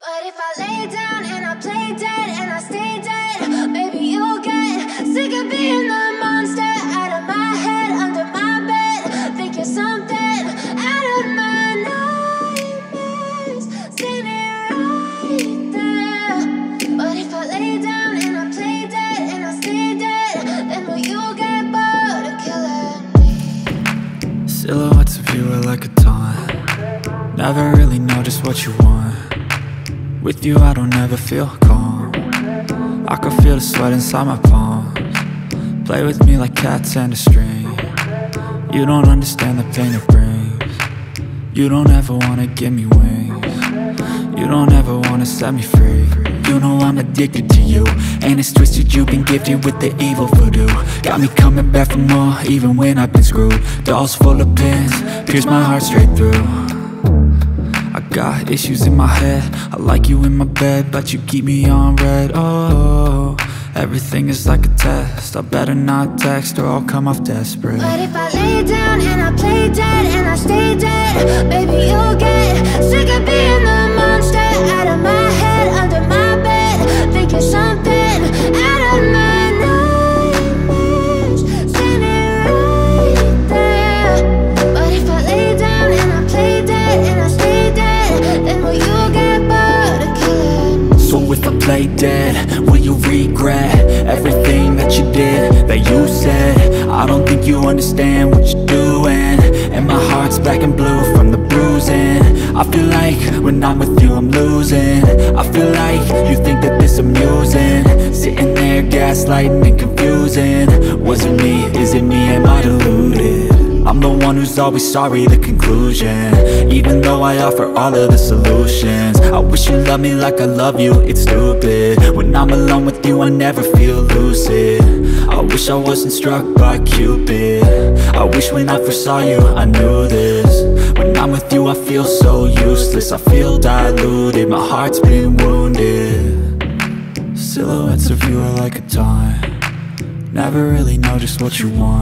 But if I lay down and I play dead and I stay dead, maybe you'll get sick of being the monster out of my head, under my bed. Think you're something out of my nightmares, standing right there. But if I lay down and I play dead and I stay dead, then will you get bored of killing me? Silhouettes of you are like a taunt. Never really know just what you want. With you I don't ever feel calm. I can feel the sweat inside my palms. Play with me like cats and a string. You don't understand the pain it brings. You don't ever wanna give me wings. You don't ever wanna set me free. You know I'm addicted to you, and it's twisted, you've been gifted with the evil voodoo. Got me coming back for more, even when I've been screwed. Dolls full of pins, pierce my heart straight through. I got issues in my head, I like you in my bed, but you keep me on red. Oh, everything is like a test. I better not text or I'll come off desperate. But if I lay down and I play dead and I stay dead, maybe you'll get sick of being the monster out of my head, under my bed. Think you're something out of my nightmares, standing right there. But if I lay down and I play dead and I stay dead, then will you get bored of killing me? So if I play dead, will you regret everything that you did, that you said? I don't think you understand what you're doing, and my heart's black and blue from the bruising. I feel like when I'm with you I'm losing. I feel like you think that this amusing, sitting there gaslighting and confusing. Was it me? Is it me? Am I deluded? I'm the one who's always sorry, the conclusion, even though I offer all of the solutions. I wish you loved me like I love you, it's stupid. When I'm alone with you I never feel lucid. I wish I wasn't struck by Cupid. I wish when I first saw you I knew this. When I'm with you I feel so useless, I feel diluted, my heart's been wounded. Silhouettes of you are like a taunt. Never really know just what you want.